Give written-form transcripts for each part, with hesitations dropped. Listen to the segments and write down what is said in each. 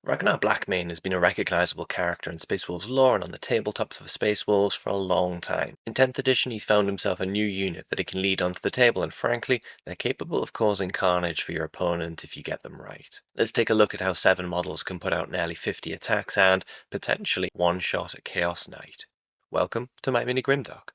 Ragnar Blackmane has been a recognisable character in Space Wolves lore and on the tabletops of Space Wolves for a long time. In 10th edition he's found himself a new unit that he can lead onto the table, and frankly, they're capable of causing carnage for your opponent if you get them right. Let's take a look at how 7 models can put out nearly 50 attacks and, potentially, one shot at Chaos Knight. Welcome to my mini Grimdark.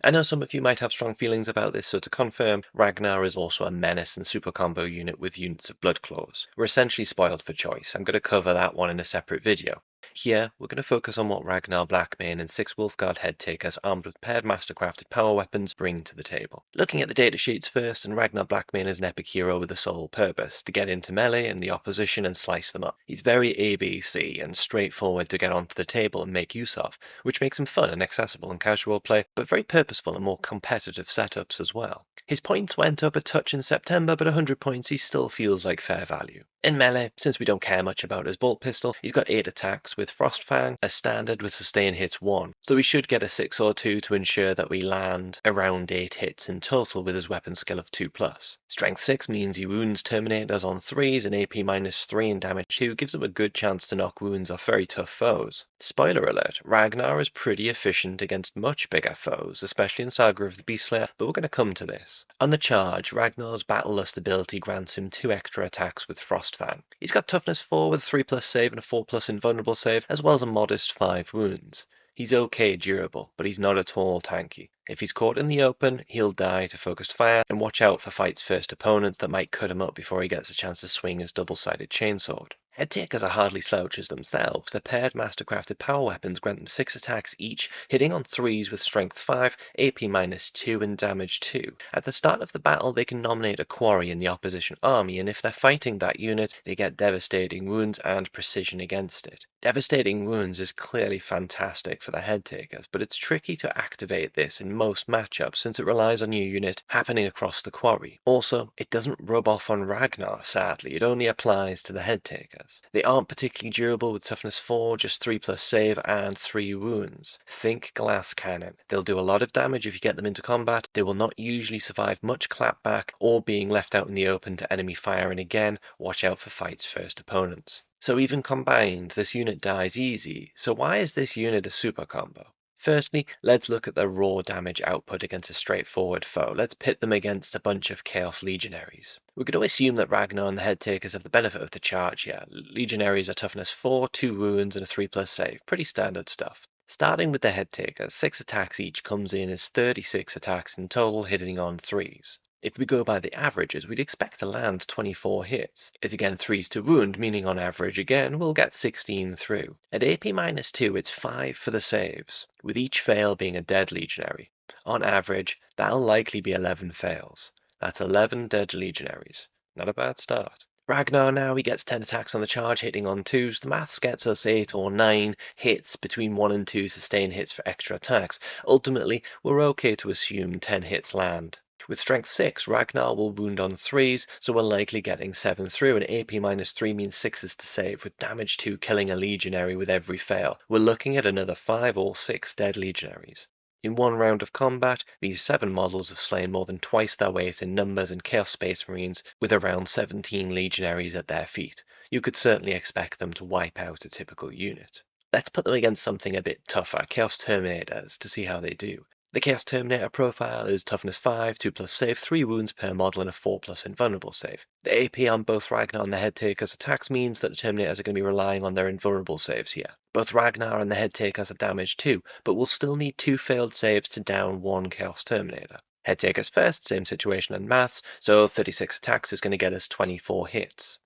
I know some of you might have strong feelings about this, so to confirm, Ragnar is also a menace and super combo unit with units of Bloodclaws. We're essentially spoiled for choice. I'm going to cover that one in a separate video. Here, we're going to focus on what Ragnar Blackmane and 6 Wolf Guard Headtakers armed with paired mastercrafted power weapons bring to the table. Looking at the datasheets first, and Ragnar Blackmane is an epic hero with a sole purpose, to get into melee and the opposition and slice them up. He's very ABC and straightforward to get onto the table and make use of, which makes him fun and accessible in casual play, but very purposeful in more competitive setups as well. His points went up a touch in September, but 100 points he still feels like fair value. In melee, since we don't care much about his bolt pistol, he's got 8 attacks with Frostfang, a standard with sustain hits 1, so we should get a 6 or 2 to ensure that we land around 8 hits in total with his weapon skill of 2+. Strength 6 means he wounds Terminators on 3s and AP -3 and damage 2 gives him a good chance to knock wounds off very tough foes. Spoiler alert, Ragnar is pretty efficient against much bigger foes, especially in Saga of the Beastslayer, but we're going to come to this. On the charge, Ragnar's Battlelust ability grants him 2 extra attacks with Frostfang. He's got toughness 4 with 3+ save and a 4+ invulnerable save, as well as a modest 5 wounds. He's okay durable, but he's not at all tanky. If he's caught in the open, he'll die to focused fire, and watch out for fight's first opponents that might cut him up before he gets a chance to swing his double-sided chainsword. Headtakers are hardly slouches themselves. Their paired mastercrafted power weapons grant them 6 attacks each, hitting on 3s with strength 5, AP -2 and damage 2. At the start of the battle they can nominate a quarry in the opposition army, and if they're fighting that unit, they get devastating wounds and precision against it. Devastating wounds is clearly fantastic for the Headtakers, but it's tricky to activate this in most matchups since it relies on your unit happening across the quarry. Also, it doesn't rub off on Ragnar, sadly. It only applies to the Headtakers. They aren't particularly durable with toughness 4, just 3+ save and 3 wounds. Think glass cannon. They'll do a lot of damage if you get them into combat. They will not usually survive much clapback or being left out in the open to enemy fire, and again, watch out for fight's first opponents. So even combined, this unit dies easy. So why is this unit a super combo? Firstly, let's look at their raw damage output against a straightforward foe. Let's pit them against a bunch of Chaos Legionaries. We could always assume that Ragnar and the Headtakers have the benefit of the charge here. Legionaries are toughness 4, 2 wounds and a 3+ save. Pretty standard stuff. Starting with the Headtakers, 6 attacks each comes in as 36 attacks in total, hitting on 3s. If we go by the averages, we'd expect to land 24 hits. It's again 3s to wound, meaning on average again we'll get 16 through. At AP -2 it's 5 for the saves, with each fail being a dead legionary. On average, that'll likely be 11 fails. That's 11 dead legionaries. Not a bad start. Ragnar now, he gets 10 attacks on the charge, hitting on 2s. The maths gets us 8 or 9 hits between 1 and 2 sustained hits for extra attacks. Ultimately, we're okay to assume 10 hits land. With strength 6, Ragnar will wound on 3s, so we're likely getting 7 through, and AP -3 means 6s to save, with damage 2 killing a legionary with every fail. We're looking at another 5 or 6 dead legionaries. In one round of combat, these 7 models have slain more than twice their weight in numbers and Chaos Space Marines, with around 17 legionaries at their feet. You could certainly expect them to wipe out a typical unit. Let's put them against something a bit tougher, Chaos Terminators, to see how they do. The Chaos Terminator profile is toughness 5, 2+ save, 3 wounds per model and a 4+ invulnerable save. The AP on both Ragnar and the Headtakers attacks means that the Terminators are going to be relying on their invulnerable saves here. Both Ragnar and the Headtakers are damaged too, but we'll still need 2 failed saves to down 1 Chaos Terminator. Headtakers first, same situation and maths, so 36 attacks is going to get us 24 hits.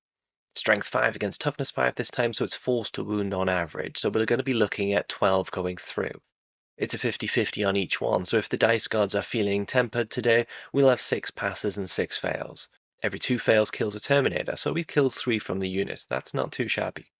Strength 5 against toughness 5 this time, so it's forced to wound on average, so we're going to be looking at 12 going through. It's a 50-50 on each one, so if the dice gods are feeling tempered today, we'll have 6 passes and 6 fails. Every 2 fails kills a Terminator, so we've killed 3 from the unit. That's not too shabby.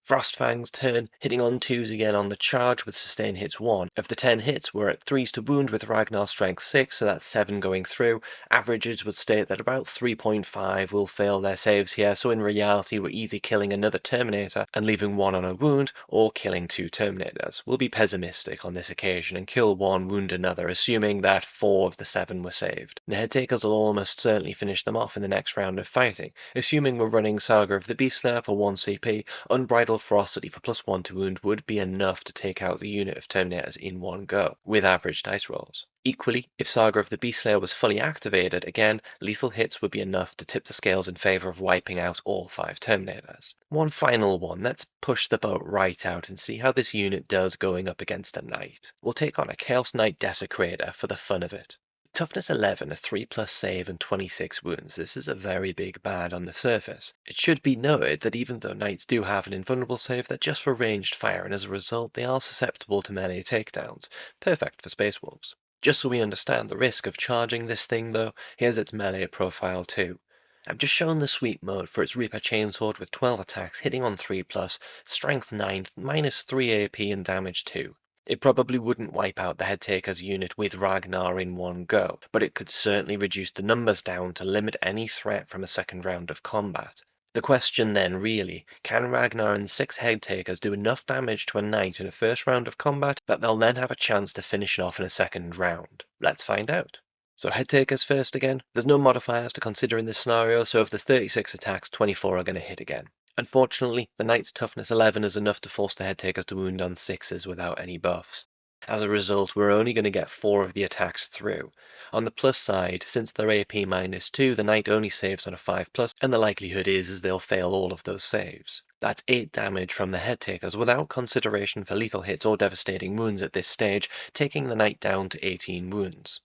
Frostfang's turn, hitting on 2s again on the charge with sustain hits 1. Of the 10 hits, we're at 3s to wound with Ragnar strength 6, so that's 7 going through. Averages would state that about 3.5 will fail their saves here, so in reality we're either killing another Terminator and leaving 1 on a wound, or killing 2 Terminators. We'll be pessimistic on this occasion and kill 1, wound another, assuming that 4 of the 7 were saved. The Headtakers will almost certainly finish them off in the next round of fighting, assuming we're running Saga of the Beastslayer for 1 CP, Unbridled Ferocity for +1 to wound would be enough to take out the unit of Terminators in one go, with average dice rolls. Equally, if Saga of the Beastslayer was fully activated, again, lethal hits would be enough to tip the scales in favour of wiping out all 5 Terminators. One final one, let's push the boat right out and see how this unit does going up against a Knight. We'll take on a Chaos Knight Desecrator for the fun of it. Toughness 11, a 3+ save and 26 wounds. This is a very big bad on the surface. It should be noted that even though Knights do have an invulnerable save, they're just for ranged fire, and as a result they are susceptible to melee takedowns. Perfect for Space Wolves. Just so we understand the risk of charging this thing though, here's its melee profile too. I've just shown the sweep mode for its Reaper Chainsword with 12 attacks, hitting on 3+, strength 9, -3 AP and damage 2. It probably wouldn't wipe out the Headtakers unit with Ragnar in one go, but it could certainly reduce the numbers down to limit any threat from a second round of combat. The question then really, can Ragnar and 6 Headtakers do enough damage to a Knight in a first round of combat that they'll then have a chance to finish it off in a second round? Let's find out. So Headtakers first again. There's no modifiers to consider in this scenario, so if there's 36 attacks, 24 are going to hit again. Unfortunately, the Knight's toughness 11 is enough to force the Headtakers to wound on 6s without any buffs. As a result, we're only going to get 4 of the attacks through. On the plus side, since they're AP -2, the Knight only saves on a 5+, and the likelihood is they'll fail all of those saves. That's 8 damage from the Headtakers without consideration for lethal hits or devastating wounds at this stage, taking the Knight down to 18 wounds.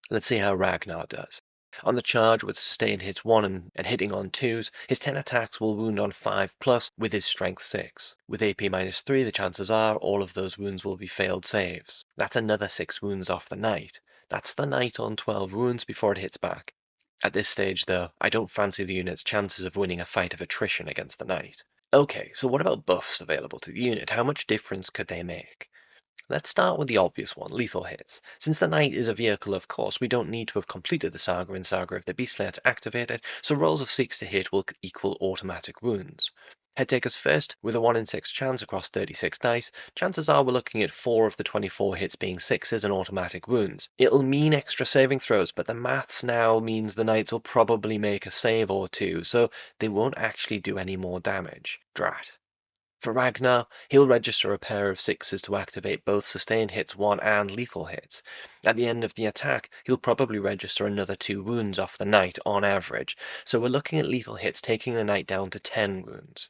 Let's see how Ragnar does. On the charge with sustain hits 1 and hitting on 2s, his 10 attacks will wound on 5+ with his strength 6. With AP -3, the chances are all of those wounds will be failed saves. That's another 6 wounds off the Knight. That's the Knight on 12 wounds before it hits back. At this stage though, I don't fancy the unit's chances of winning a fight of attrition against the Knight. Okay, so what about buffs available to the unit? How much difference could they make? Let's start with the obvious one, lethal hits. Since the Knight is a vehicle, of course, we don't need to have completed the Saga in Saga of the Beastslayer to activate it, so rolls of 6 to hit will equal automatic wounds. Headtakers first, with a 1 in 6 chance across 36 dice, chances are we're looking at 4 of the 24 hits being 6s and automatic wounds. It'll mean extra saving throws, but the maths now means the Knights will probably make a save or 2, so they won't actually do any more damage. Drat. For Ragnar, he'll register a pair of 6s to activate both sustained hits 1 and lethal hits. At the end of the attack, he'll probably register another 2 wounds off the Knight on average, so we're looking at lethal hits taking the Knight down to 10 wounds.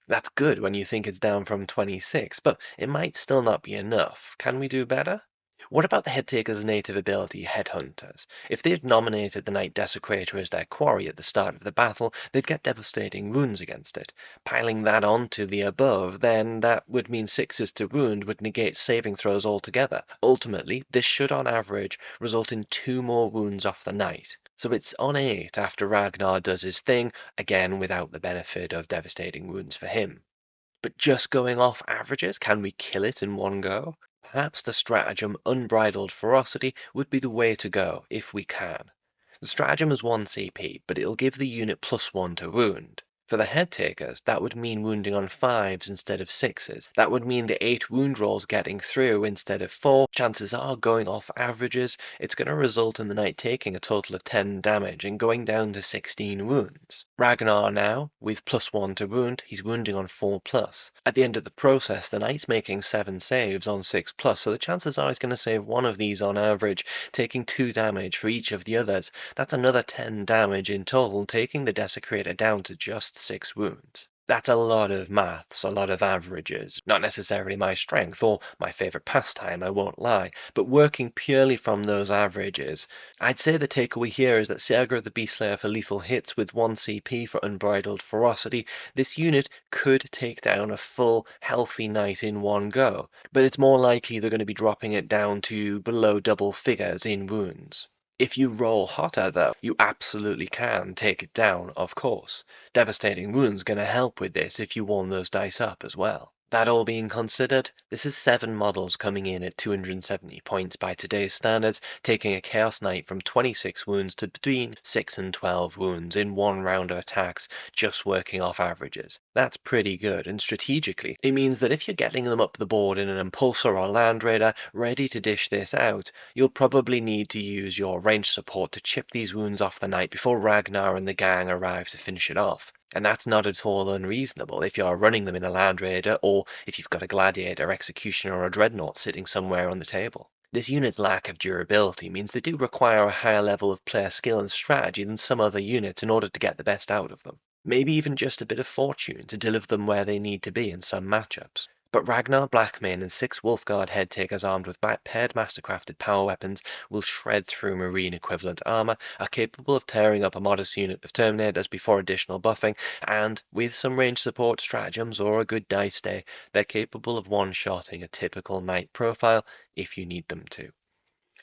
That's good when you think it's down from 26, but it might still not be enough. Can we do better? What about the Headtakers' native ability, Headhunters? If they had nominated the Knight Desecrator as their quarry at the start of the battle, they'd get devastating wounds against it. Piling that onto the above, then that would mean 6s to wound would negate saving throws altogether. Ultimately, this should on average result in 2 more wounds off the Knight. So it's on 8 after Ragnar does his thing, again without the benefit of devastating wounds for him. But just going off averages, can we kill it in one go? Perhaps the stratagem Unbridled Ferocity would be the way to go, if we can. The stratagem is 1 CP, but it'll give the unit +1 to wound. For the Headtakers, that would mean wounding on 5s instead of 6s. That would mean the 8 wound rolls getting through instead of 4. Chances are, going off averages, it's going to result in the Knight taking a total of 10 damage and going down to 16 wounds. Ragnar now, with +1 to wound, he's wounding on 4+. At the end of the process, the Knight's making 7 saves on 6+, so the chances are he's going to save one of these on average, taking 2 damage for each of the others. That's another 10 damage in total, taking the Desecrator down to just 6 wounds. That's a lot of maths, a lot of averages. Not necessarily my strength or my favourite pastime, I won't lie, but working purely from those averages. I'd say the takeaway here is that Saga of the Beastslayer for lethal hits with 1 CP for Unbridled Ferocity, this unit could take down a full, healthy Knight in one go, but it's more likely they're going to be dropping it down to below double figures in wounds. If you roll hotter, though, you absolutely can take it down, of course. Devastating Wound's going to help with this if you warm those dice up as well. That all being considered, this is 7 models coming in at 270 points by today's standards, taking a Chaos Knight from 26 wounds to between 6 and 12 wounds in one round of attacks, just working off averages. That's pretty good, and strategically, it means that if you're getting them up the board in an Impulsor or Land Raider ready to dish this out, you'll probably need to use your ranged support to chip these wounds off the knight before Ragnar and the gang arrive to finish it off. And that's not at all unreasonable if you're running them in a Land Raider or if you've got a Gladiator, Executioner or a Dreadnought sitting somewhere on the table. This unit's lack of durability means they do require a higher level of player skill and strategy than some other units in order to get the best out of them. Maybe even just a bit of fortune to deliver them where they need to be in some matchups. But Ragnar Blackmane and 6 Wolf Guard Headtakers armed with paired mastercrafted power weapons will shred through Marine equivalent armor, are capable of tearing up a modest unit of Terminators before additional buffing, and, with some range support stratagems or a good dice day, they're capable of one-shotting a typical knight profile if you need them to.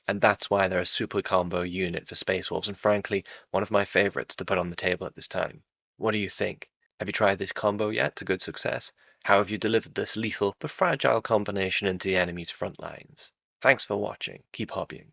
And that's why they're a super combo unit for Space Wolves, and frankly, one of my favorites to put on the table at this time. What do you think? Have you tried this combo yet to good success? How have you delivered this lethal but fragile combination into the enemy's front lines? Thanks for watching. Keep hobbying.